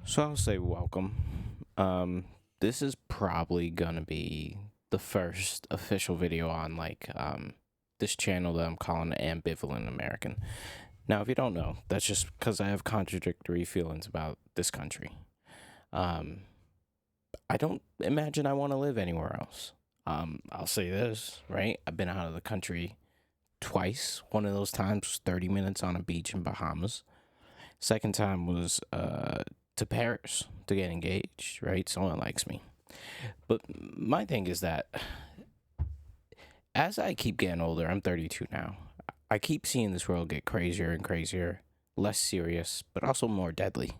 So I'll say welcome. This is probably gonna be the first official video on this channel that I'm calling Ambivalent American. Now, if you don't know, that's just because I have contradictory feelings about this country. Um, I don't imagine I want to live anywhere else. I'll say this, right? I've been out of the country twice. One of those times was 30 minutes on a beach in Bahamas. Second time was to Paris to get engaged, right? Someone likes me. But my thing is that as I keep getting older, I'm 32 now. I keep seeing this world get crazier and crazier, less serious, but also more deadly.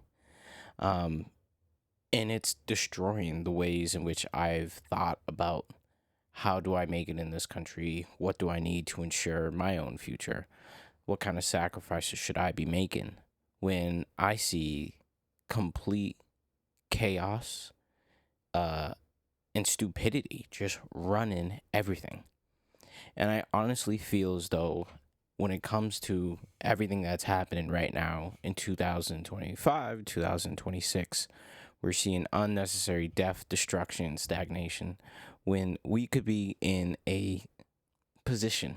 Um, and it's destroying the ways in which I've thought about how do I make it in this country? What do I need to ensure my own future? What kind of sacrifices should I be making when I see complete chaos uh, and stupidity just running everything? And I honestly feel as though when it comes to everything that's happening right now in 2025, 2026, we're seeing unnecessary death, destruction, and stagnation when we could be in a position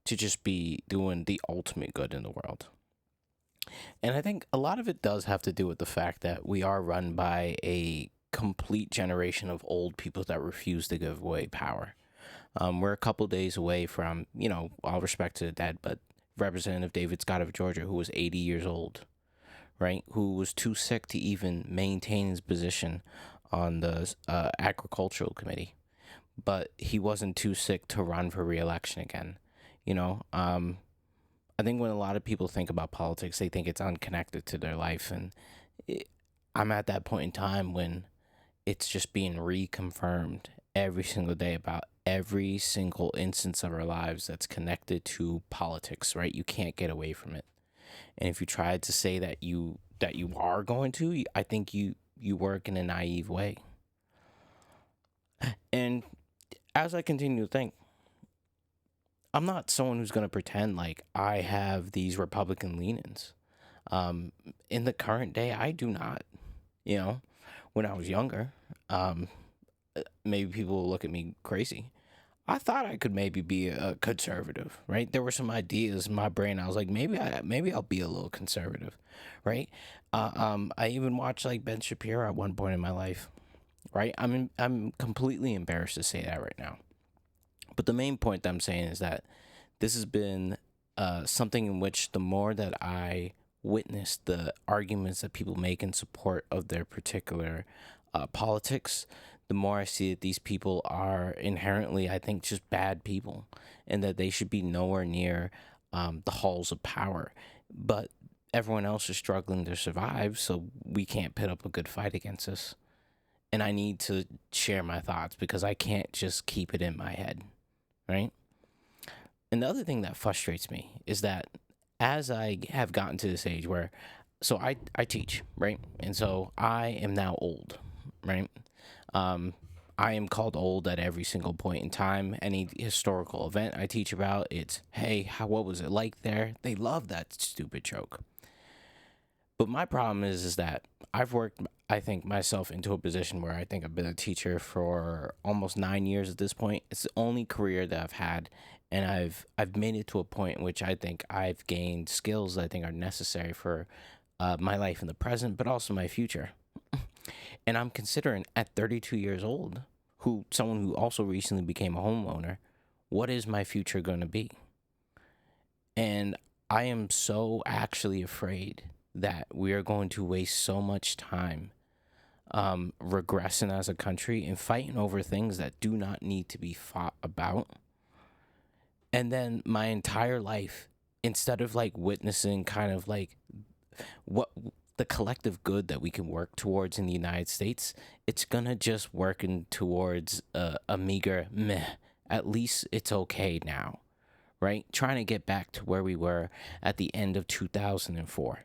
to just be doing the ultimate good in the world. And I think a lot of it does have to do with the fact that we are run by a complete generation of old people that refuse to give away power. We're a couple days away from, all respect to the dead, but Representative David Scott of Georgia, who was 80 years old, right, who was too sick to even maintain his position on the agricultural committee, but he wasn't too sick to run for reelection again. You know, I think when a lot of people think about politics, they think it's unconnected to their life, and it, I'm at that point in time when it's just being reconfirmed every single day about every single instance of our lives that's connected to politics, right? You can't get away from it. And if you try to say that you are going to, I think you work in a naive way. And as I continue to think, I'm not someone who's going to pretend like I have these Republican leanings. Um, in the current day, I do not. You know, when I was younger, um, maybe people will look at me crazy. I thought I could maybe be a conservative, right? There were some ideas in my brain. I was like, maybe I'll be a little conservative, right? I even watched like Ben Shapiro at one point in my life, right? I'm completely embarrassed to say that right now. But the main point that I'm saying is that this has been something in which the more that I witness the arguments that people make in support of their particular politics, the more I see that these people are inherently, I think, just bad people and that they should be nowhere near the halls of power. But everyone else is struggling to survive, so we can't put up a good fight against us. And I need to share my thoughts because I can't just keep it in my head, right? And the other thing that frustrates me is that as I have gotten to this age where, so I teach, right? And so I am now old, right? Um, I am called old at every single point in time. Any historical event I teach about, it's, hey, what was it like there? They love that stupid joke. But my problem is that I've worked, I think, myself into a position where I think I've been a teacher for almost 9 years at this point. It's the only career that I've had, and I've made it to a point in which I think I've gained skills that I think are necessary for my life in the present, but also my future. And I'm considering at 32 years old, someone who also recently became a homeowner, what is my future going to be? And I am so actually afraid that we are going to waste so much time regressing as a country and fighting over things that do not need to be fought about. And then my entire life, instead of like witnessing kind of like what the collective good that we can work towards in the United States, it's gonna just working towards a meager meh. At least it's okay now, right? Trying to get back to where we were at the end of 2004.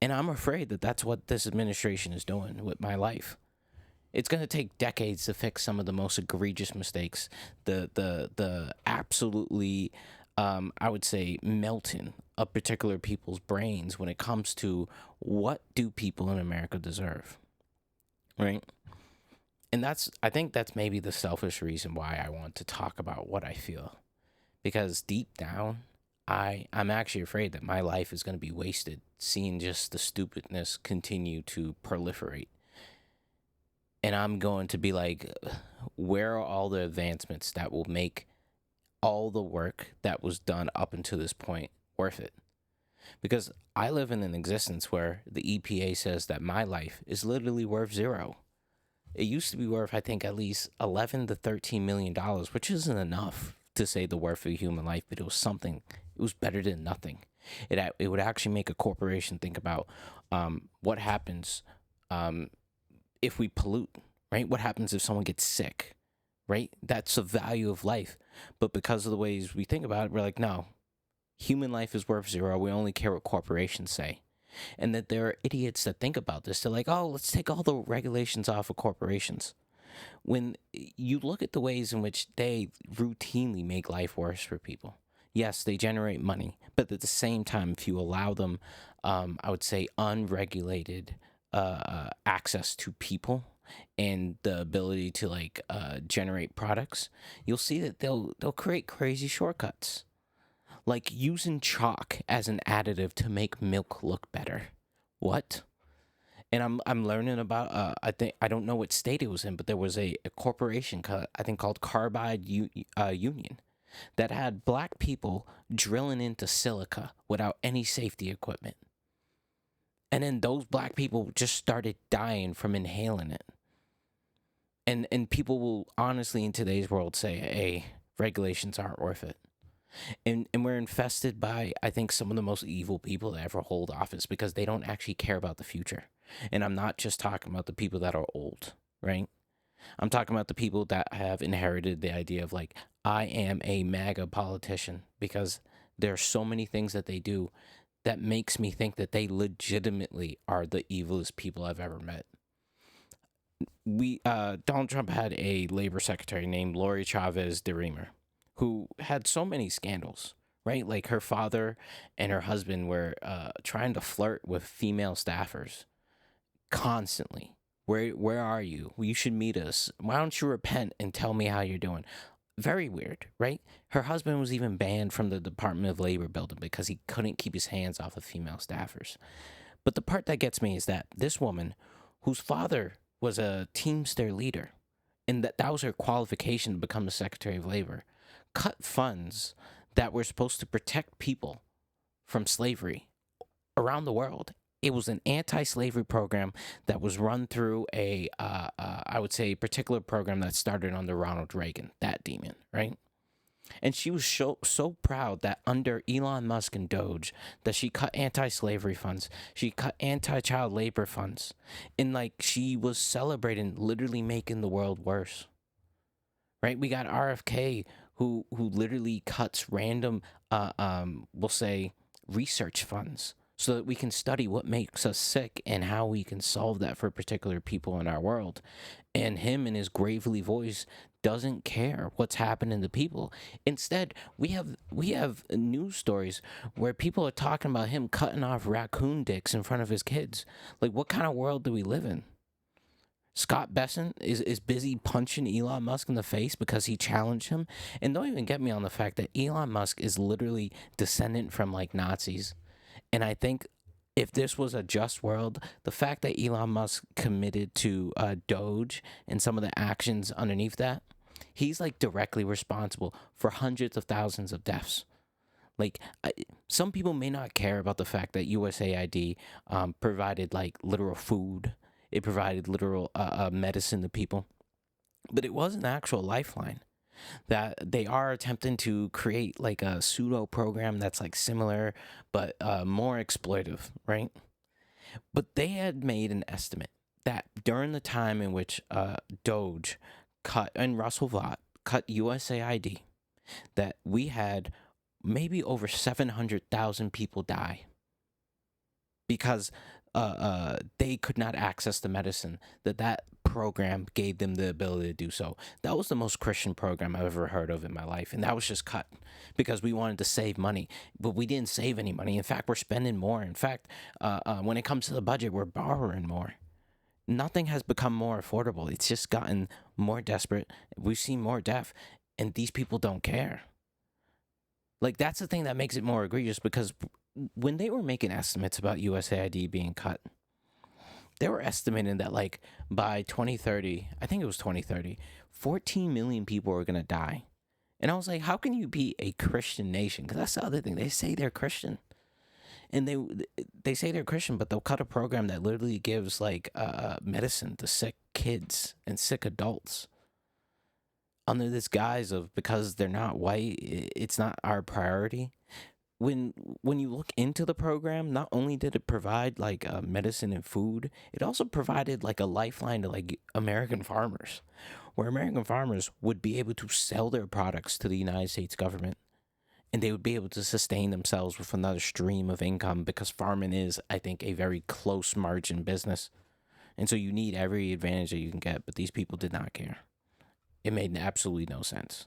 And I'm afraid that that's what this administration is doing with my life. It's going to take decades to fix some of the most egregious mistakes, the absolutely I would say, melting of particular people's brains when it comes to what do people in America deserve, right? And I think that's maybe the selfish reason why I want to talk about what I feel, because deep down, I'm actually afraid that my life is going to be wasted seeing just the stupidness continue to proliferate. And I'm going to be like, where are all the advancements that will make all the work that was done up until this point worth it? Because I live in an existence where the EPA says that my life is literally worth zero. It used to be worth, I think, at least 11 to 13 million dollars, which isn't enough to say the worth of a human life, but it was something. It was better than nothing. It would actually make a corporation think about what happens if we pollute, right? What happens if someone gets sick, right? That's the value of life. But because of the ways we think about it, we're like, no, human life is worth zero. We only care what corporations say. And that there are idiots that think about this. They're like, oh, let's take all the regulations off of corporations. When you look at the ways in which they routinely make life worse for people, yes, they generate money, but at the same time, if you allow them, I would say, unregulated access to people and the ability to generate products, you'll see that they'll create crazy shortcuts, like using chalk as an additive to make milk look better. What? And I'm learning about I don't know what state it was in, but there was a corporation I think called Union that had black people drilling into silica without any safety equipment. And then those black people just started dying from inhaling it. And people will honestly in today's world say, hey, regulations aren't worth it. And we're infested by, I think, some of the most evil people that ever hold office because they don't actually care about the future. And I'm not just talking about the people that are old, right? I'm talking about the people that have inherited the idea of like, I am a MAGA politician, because there are so many things that they do that makes me think that they legitimately are the evilest people I've ever met. Donald Trump had a labor secretary named Lori Chavez DeRemer, who had so many scandals, right? Like her father and her husband were trying to flirt with female staffers constantly. Where are you? Well, you should meet us. Why don't you repent and tell me how you're doing? Very weird, right? Her husband was even banned from the Department of Labor building because he couldn't keep his hands off of female staffers. But the part that gets me is that this woman, whose father was a Teamster leader, and that was her qualification to become the Secretary of Labor, cut funds that were supposed to protect people from slavery around the world. It was an anti-slavery program that was run through I would say, a particular program that started under Ronald Reagan, that demon, right? And she was so proud that under Elon Musk and Doge, that she cut anti-slavery funds, she cut anti-child labor funds, and like she was celebrating literally making the world worse, right? We got RFK who literally cuts random, we'll say, research funds so that we can study what makes us sick and how we can solve that for particular people in our world. And him in his gravely voice doesn't care what's happening to people. Instead, we have news stories where people are talking about him cutting off raccoon dicks in front of his kids. Like, what kind of world do we live in? Scott Besson is busy punching Elon Musk in the face because he challenged him. And don't even get me on the fact that Elon Musk is literally descendant from like Nazis. And I think if this was a just world, the fact that Elon Musk committed to Doge and some of the actions underneath that, he's like directly responsible for hundreds of thousands of deaths. Like, some people may not care about the fact that USAID provided like literal food. It provided literal medicine to people, but it was an actual lifeline that they are attempting to create like a pseudo program that's like similar, but more exploitive, right? But they had made an estimate that during the time in which Doge cut and Russell Vought cut USAID, that we had maybe over 700,000 people die because they could not access the medicine that program gave them the ability to do so. That was the most Christian program I've ever heard of in my life. And that was just cut because we wanted to save money. But we didn't save any money. In fact, we're spending more. In fact, when it comes to the budget, we're borrowing more. Nothing has become more affordable. It's just gotten more desperate. We've seen more death. And these people don't care. Like, that's the thing that makes it more egregious, because when they were making estimates about USAID being cut, they were estimating that, like, by 2030, I think it was 2030, 14 million people are going to die. And I was like, how can you be a Christian nation? Because that's the other thing. They say they're Christian. And they say they're Christian, but they'll cut a program that literally gives, like, medicine to sick kids and sick adults under this guise of, because they're not white, it's not our priority. When you look into the program, not only did it provide, like, medicine and food, it also provided, like, a lifeline to, like, American farmers, where American farmers would be able to sell their products to the United States government, and they would be able to sustain themselves with another stream of income, because farming is, I think, a very close margin business. And so you need every advantage that you can get, but these people did not care. It made absolutely no sense.